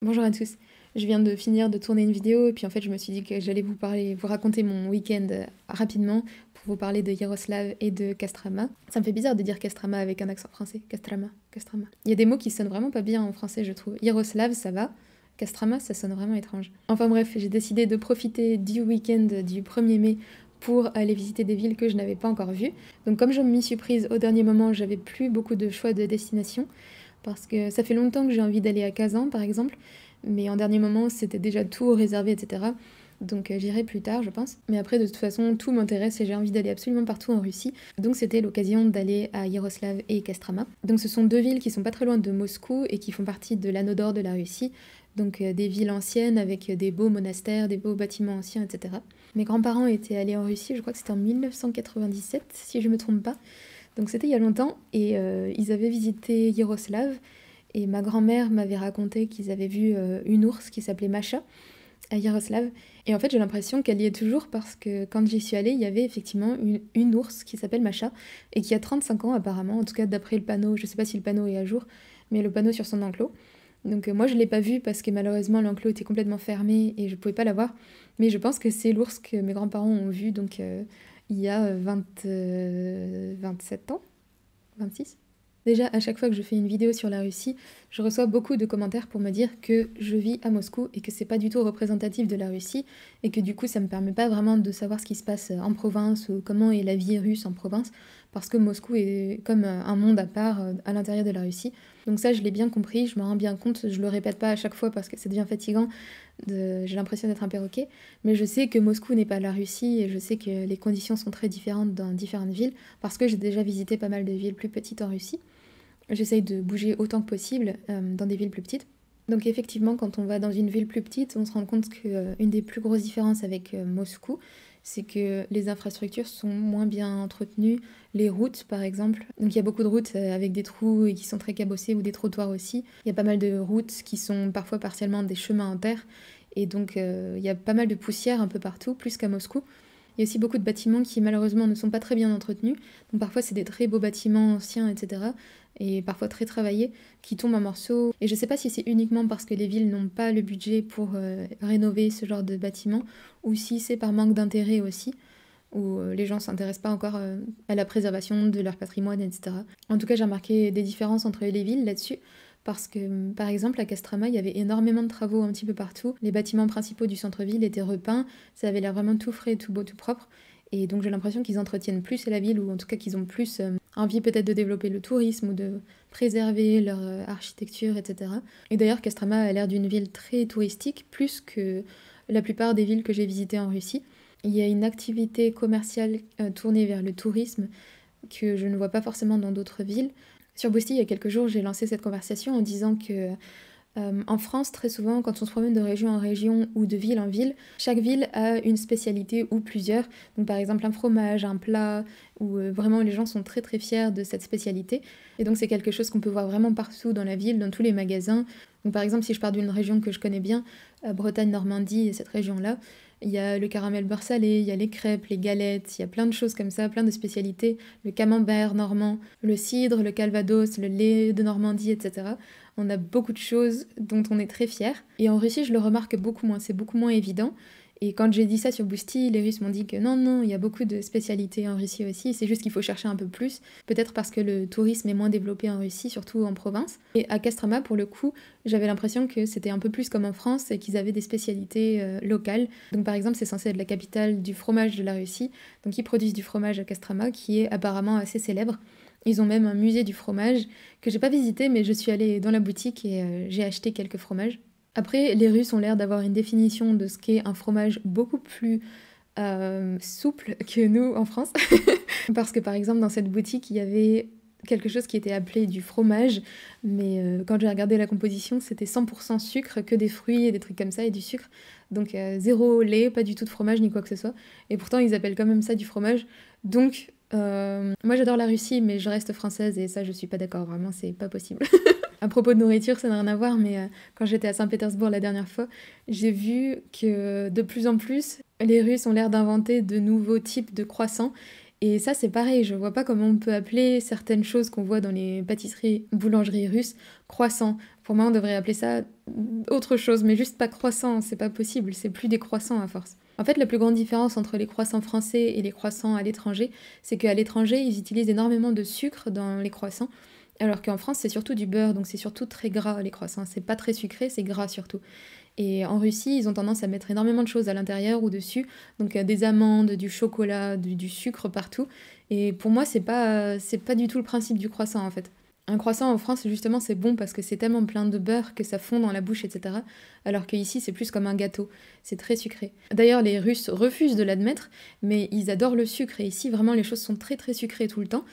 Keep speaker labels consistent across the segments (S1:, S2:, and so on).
S1: Bonjour à tous, je viens de finir de tourner une vidéo et puis en fait je me suis dit que j'allais vous raconter mon week-end rapidement pour vous parler de Yaroslav et de Castrama. Ça me fait bizarre de dire Castrama avec un accent français, Castrama, Castrama. Il y a des mots qui sonnent vraiment pas bien en français je trouve. Yaroslav ça va, Castrama ça sonne vraiment étrange. Enfin bref, j'ai décidé de profiter du week-end du 1er mai pour aller visiter des villes que je n'avais pas encore vues. Donc comme je m'y suis prise au dernier moment, j'avais plus beaucoup de choix de destination. Parce que ça fait longtemps que j'ai envie d'aller à Kazan, par exemple, mais en dernier moment, c'était déjà tout réservé, etc. Donc j'irai plus tard, je pense. Mais après, de toute façon, tout m'intéresse et j'ai envie d'aller absolument partout en Russie. Donc c'était l'occasion d'aller à Yaroslav et Kostroma. Donc ce sont deux villes qui sont pas très loin de Moscou et qui font partie de l'anneau d'or de la Russie. Donc des villes anciennes avec des beaux monastères, des beaux bâtiments anciens, etc. Mes grands-parents étaient allés en Russie, je crois que c'était en 1997, si je me trompe pas. Donc c'était il y a longtemps et ils avaient visité Yaroslav et ma grand-mère m'avait raconté qu'ils avaient vu une ours qui s'appelait Masha à Yaroslav. Et en fait j'ai l'impression qu'elle y est toujours parce que quand j'y suis allée il y avait effectivement une ours qui s'appelle Masha et qui a 35 ans apparemment, en tout cas d'après le panneau, je sais pas si le panneau est à jour, mais le panneau sur son enclos. Donc moi je l'ai pas vue parce que malheureusement l'enclos était complètement fermé et je pouvais pas la voir. Mais je pense que c'est l'ours que mes grands-parents ont vu donc il y a 27 ans, 26. Déjà, à chaque fois que je fais une vidéo sur la Russie, je reçois beaucoup de commentaires pour me dire que je vis à Moscou et que c'est pas du tout représentatif de la Russie et que du coup ça me permet pas vraiment de savoir ce qui se passe en province ou comment est la vie russe en province parce que Moscou est comme un monde à part à l'intérieur de la Russie. Donc ça je l'ai bien compris, je me rends bien compte, je le répète pas à chaque fois parce que ça devient fatigant, j'ai l'impression d'être un perroquet, mais je sais que Moscou n'est pas la Russie et je sais que les conditions sont très différentes dans différentes villes parce que j'ai déjà visité pas mal de villes plus petites en Russie. J'essaye de bouger autant que possible dans des villes plus petites. Donc effectivement, quand on va dans une ville plus petite, on se rend compte qu'une des plus grosses différences avec Moscou, c'est que les infrastructures sont moins bien entretenues, les routes par exemple. Donc il y a beaucoup de routes avec des trous et qui sont très cabossées ou des trottoirs aussi. Il y a pas mal de routes qui sont parfois partiellement des chemins en terre et donc il y a pas mal de poussière un peu partout, plus qu'à Moscou. Il y a aussi beaucoup de bâtiments qui malheureusement ne sont pas très bien entretenus. Donc parfois c'est des très beaux bâtiments anciens, etc. Et parfois très travaillés, qui tombent en morceaux. Et je sais pas si c'est uniquement parce que les villes n'ont pas le budget pour rénover ce genre de bâtiments, ou si c'est par manque d'intérêt aussi, où les gens s'intéressent pas encore à la préservation de leur patrimoine, etc. En tout cas, j'ai remarqué des différences entre les villes là-dessus. Parce que, par exemple, à Castrama, il y avait énormément de travaux un petit peu partout. Les bâtiments principaux du centre-ville étaient repeints, ça avait l'air vraiment tout frais, tout beau, tout propre. Et donc j'ai l'impression qu'ils entretiennent plus la ville, ou en tout cas qu'ils ont plus envie peut-être de développer le tourisme, ou de préserver leur architecture, etc. Et d'ailleurs, Castrama a l'air d'une ville très touristique, plus que la plupart des villes que j'ai visitées en Russie. Il y a une activité commerciale tournée vers le tourisme que je ne vois pas forcément dans d'autres villes. Sur Boosty, il y a quelques jours, j'ai lancé cette conversation en disant que en France, très souvent, quand on se promène de région en région ou de ville en ville, chaque ville a une spécialité ou plusieurs. Donc par exemple un fromage, un plat, où vraiment les gens sont très très fiers de cette spécialité. Et donc c'est quelque chose qu'on peut voir vraiment partout dans la ville, dans tous les magasins. Donc par exemple si je pars d'une région que je connais bien, Bretagne, Normandie et cette région-là, il y a le caramel beurre salé, il y a les crêpes, les galettes, il y a plein de choses comme ça, plein de spécialités. Le camembert normand, le cidre, le calvados, le lait de Normandie, etc. On a beaucoup de choses dont on est très fier. Et en Russie, je le remarque beaucoup moins, c'est beaucoup moins évident. Et quand j'ai dit ça sur Boosty, les Russes m'ont dit que non, non, il y a beaucoup de spécialités en Russie aussi, c'est juste qu'il faut chercher un peu plus, peut-être parce que le tourisme est moins développé en Russie, surtout en province. Et à Kostroma, pour le coup, j'avais l'impression que c'était un peu plus comme en France et qu'ils avaient des spécialités locales. Donc par exemple, c'est censé être la capitale du fromage de la Russie, donc ils produisent du fromage à Kostroma qui est apparemment assez célèbre. Ils ont même un musée du fromage que j'ai pas visité, mais je suis allée dans la boutique et j'ai acheté quelques fromages. Après, les Russes ont l'air d'avoir une définition de ce qu'est un fromage beaucoup plus souple que nous en France. Parce que par exemple, dans cette boutique, il y avait quelque chose qui était appelé du fromage, mais quand j'ai regardé la composition, c'était 100% sucre, que des fruits et des trucs comme ça, et du sucre. Donc zéro lait, pas du tout de fromage ni quoi que ce soit. Et pourtant, ils appellent quand même ça du fromage. Donc, moi j'adore la Russie, mais je reste française et ça, je suis pas d'accord, vraiment, c'est pas possible. À propos de nourriture, ça n'a rien à voir, mais quand j'étais à Saint-Pétersbourg la dernière fois, j'ai vu que de plus en plus, les Russes ont l'air d'inventer de nouveaux types de croissants Et ça, c'est pareil, je vois pas comment on peut appeler certaines choses qu'on voit dans les pâtisseries, boulangeries russes, croissants. Pour moi, on devrait appeler ça autre chose, mais juste pas croissant, c'est pas possible, c'est plus des croissants à force. En fait, la plus grande différence entre les croissants français et les croissants à l'étranger, c'est qu'à l'étranger, ils utilisent énormément de sucre dans les croissants, alors qu'en France, c'est surtout du beurre, donc c'est surtout très gras les croissants. C'est pas très sucré, c'est gras surtout. Et en Russie, ils ont tendance à mettre énormément de choses à l'intérieur ou dessus, donc des amandes, du chocolat, du sucre partout. Et pour moi, c'est pas du tout le principe du croissant en fait. Un croissant en France, justement, c'est bon parce que c'est tellement plein de beurre que ça fond dans la bouche, etc. Alors qu'ici, c'est plus comme un gâteau. C'est très sucré. D'ailleurs, les Russes refusent de l'admettre, mais ils adorent le sucre. Et ici, vraiment, les choses sont très très sucrées tout le temps.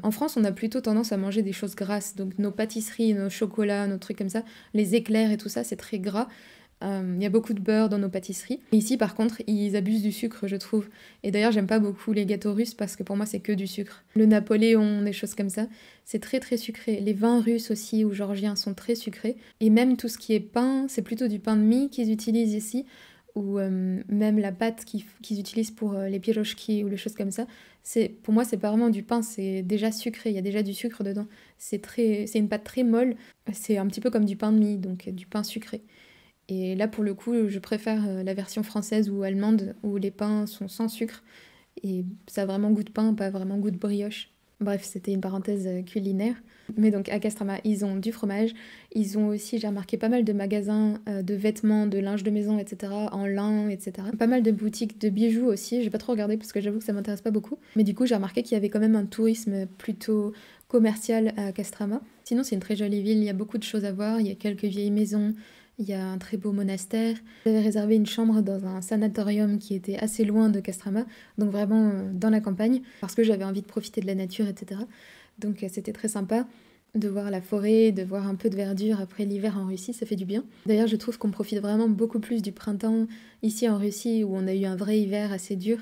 S1: En France, on a plutôt tendance à manger des choses grasses. Donc nos pâtisseries, nos chocolats, nos trucs comme ça, les éclairs et tout ça, c'est très gras. Il y a beaucoup de beurre dans nos pâtisseries. Et ici, par contre, ils abusent du sucre, je trouve. Et d'ailleurs, j'aime pas beaucoup les gâteaux russes parce que pour moi, c'est que du sucre. Le Napoléon, des choses comme ça, c'est très très sucré. Les vins russes aussi ou georgiens sont très sucrés. Et même tout ce qui est pain, c'est plutôt du pain de mie qu'ils utilisent ici. Ou même la pâte qu'ils utilisent pour les pirochki ou les choses comme ça. Pour moi, c'est pas vraiment du pain, c'est déjà sucré. Il y a déjà du sucre dedans. C'est une pâte très molle. C'est un petit peu comme du pain de mie, donc du pain sucré. Et là, pour le coup, je préfère la version française ou allemande où les pains sont sans sucre et ça a vraiment goût de pain, pas vraiment goût de brioche. Bref, c'était une parenthèse culinaire. Mais donc à Castrama, ils ont du fromage. Ils ont aussi, j'ai remarqué, pas mal de magasins de vêtements, de linge de maison, etc. en lin, etc. Pas mal de boutiques de bijoux aussi. J'ai pas trop regardé parce que j'avoue que ça m'intéresse pas beaucoup. Mais du coup, j'ai remarqué qu'il y avait quand même un tourisme plutôt commercial à Castrama. Sinon, c'est une très jolie ville. Il y a beaucoup de choses à voir. Il y a quelques vieilles maisons. Il y a un très beau monastère. J'avais réservé une chambre dans un sanatorium qui était assez loin de Castrama, donc vraiment dans la campagne, parce que j'avais envie de profiter de la nature, etc. Donc c'était très sympa de voir la forêt, de voir un peu de verdure après l'hiver en Russie, ça fait du bien. D'ailleurs, je trouve qu'on profite vraiment beaucoup plus du printemps ici en Russie, où on a eu un vrai hiver assez dur,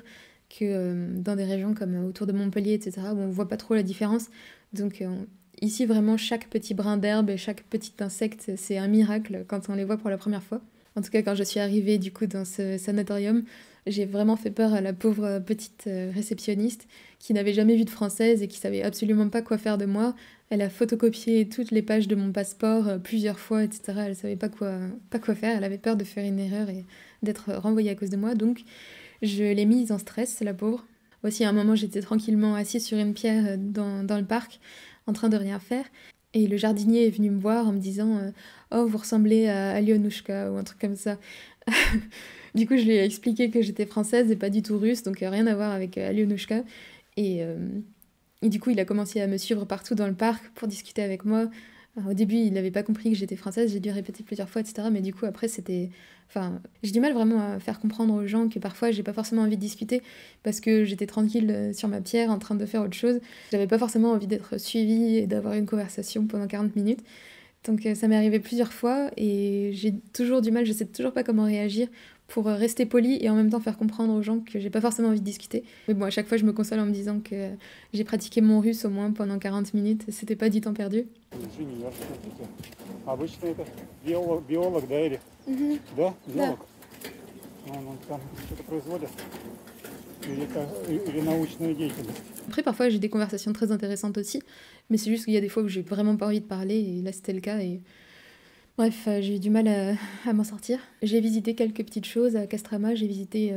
S1: que dans des régions comme autour de Montpellier, etc., où on voit pas trop la différence. Donc ici, vraiment, chaque petit brin d'herbe et chaque petit insecte, c'est un miracle quand on les voit pour la première fois. En tout cas, quand je suis arrivée du coup dans ce sanatorium, j'ai vraiment fait peur à la pauvre petite réceptionniste qui n'avait jamais vu de française et qui savait absolument pas quoi faire de moi. Elle a photocopié toutes les pages de mon passeport plusieurs fois, etc. Elle savait pas quoi faire. Elle avait peur de faire une erreur et d'être renvoyée à cause de moi. Donc, je l'ai mise en stress, la pauvre. Aussi, à un moment, j'étais tranquillement assise sur une pierre dans le parc, en train de rien faire. Et le jardinier est venu me voir en me disant Oh, vous ressemblez à Alionushka ou un truc comme ça. Du coup, je lui ai expliqué que j'étais française et pas du tout russe, donc rien à voir avec Alionushka. Et, euh, et du coup, il a commencé à me suivre partout dans le parc pour discuter avec moi. Alors, au début, il n'avait pas compris que j'étais française, j'ai dû répéter plusieurs fois, etc. Mais du coup, après, c'était. Enfin, j'ai du mal vraiment à faire comprendre aux gens que parfois, j'ai pas forcément envie de discuter parce que j'étais tranquille sur ma pierre en train de faire autre chose. J'avais pas forcément envie d'être suivie et d'avoir une conversation pendant 40 minutes. Donc, ça m'est arrivé plusieurs fois et j'ai toujours du mal, je sais toujours pas comment réagir pour rester poli et en même temps faire comprendre aux gens que j'ai pas forcément envie de discuter. Mais bon, à chaque fois, je me console en me disant que j'ai pratiqué mon russe au moins pendant 40 minutes, c'était pas du temps perdu.
S2: Извини, я что-то. Обычно это биолог, да, или?
S1: Mhm.
S2: Да,
S1: Да.
S2: биолог. Он там что-то производит. Или научную деятельность.
S1: Après, parfois, j'ai des conversations très intéressantes aussi, mais c'est juste qu'il y a des fois où j'ai vraiment pas envie de parler, et là, c'était le cas, et bref, j'ai eu du mal à m'en sortir. J'ai visité quelques petites choses à Castrama, j'ai visité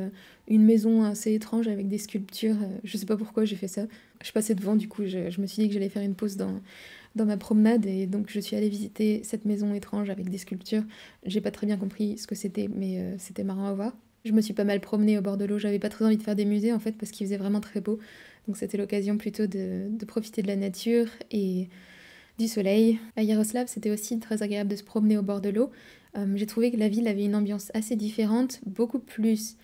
S1: une maison assez étrange avec des sculptures, je sais pas pourquoi j'ai fait ça. Je passais devant, du coup, je me suis dit que j'allais faire une pause dans ma promenade, et donc je suis allée visiter cette maison étrange avec des sculptures. J'ai pas très bien compris ce que c'était, mais c'était marrant à voir. Je me suis pas mal promenée au bord de l'eau, j'avais pas très envie de faire des musées en fait, parce qu'il faisait vraiment très beau. Donc c'était l'occasion plutôt de profiter de la nature et du soleil. À Yaroslav, c'était aussi très agréable de se promener au bord de l'eau. J'ai trouvé que la ville avait une ambiance assez différente, beaucoup plus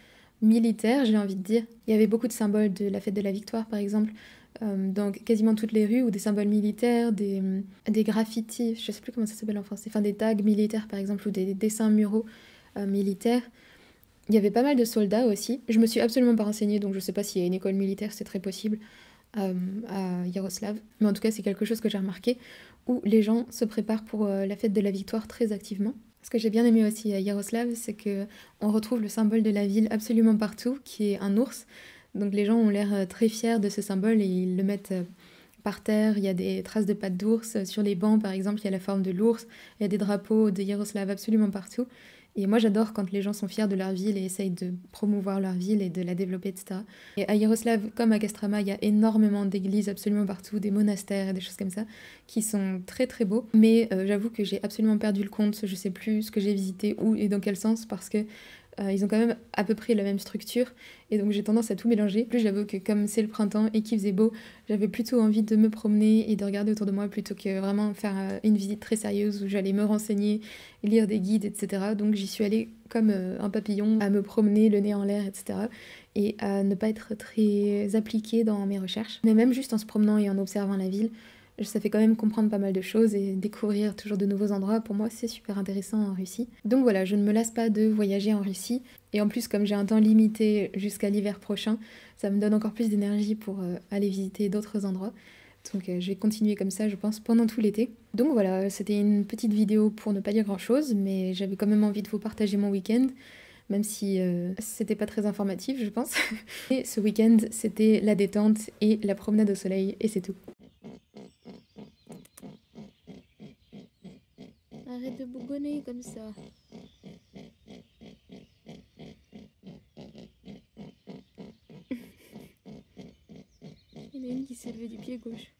S1: militaire, j'ai envie de dire. Il y avait beaucoup de symboles de la fête de la victoire, par exemple, dans quasiment toutes les rues, ou des symboles militaires, des graffitis, je sais plus comment ça s'appelle en français, enfin des tags militaires, par exemple, ou des dessins muraux militaires. Il y avait pas mal de soldats aussi. Je me suis absolument pas renseignée, donc je sais pas s'il y a une école militaire, c'est très possible à Yaroslav. Mais en tout cas, c'est quelque chose que j'ai remarqué, où les gens se préparent pour la fête de la victoire très activement. Ce que j'ai bien aimé aussi à Yaroslav, c'est que on retrouve le symbole de la ville absolument partout, qui est un ours. Donc les gens ont l'air très fiers de ce symbole et ils le mettent par terre. Il y a des traces de pattes d'ours. Sur les bancs, par exemple, il y a la forme de l'ours. Il y a des drapeaux de Yaroslav absolument partout. Et moi, j'adore quand les gens sont fiers de leur ville et essayent de promouvoir leur ville et de la développer, etc. Et à Yaroslav, comme à Kostroma, il y a énormément d'églises absolument partout, des monastères et des choses comme ça, qui sont très très beaux. Mais j'avoue que j'ai absolument perdu le compte. Je sais plus ce que j'ai visité, où et dans quel sens, parce que ils ont quand même à peu près la même structure et donc j'ai tendance à tout mélanger. Plus j'avoue que comme c'est le printemps et qu'il faisait beau, j'avais plutôt envie de me promener et de regarder autour de moi plutôt que vraiment faire une visite très sérieuse où j'allais me renseigner, lire des guides, etc. Donc j'y suis allée comme un papillon, à me promener le nez en l'air, etc. Et à ne pas être très appliquée dans mes recherches. Mais même juste en se promenant et en observant la ville, ça fait quand même comprendre pas mal de choses et découvrir toujours de nouveaux endroits. Pour moi, c'est super intéressant en Russie. Donc voilà, je ne me lasse pas de voyager en Russie. Et en plus, comme j'ai un temps limité jusqu'à l'hiver prochain, ça me donne encore plus d'énergie pour aller visiter d'autres endroits. Donc je vais continuer comme ça, je pense, pendant tout l'été. Donc voilà, c'était une petite vidéo pour ne pas dire grand-chose, mais j'avais quand même envie de vous partager mon week-end, même si c'était pas très informatif, je pense. Et ce week-end, c'était la détente et la promenade au soleil, et c'est tout. Arrête de bougonner comme ça. Il y en a une qui s'est levée du pied gauche.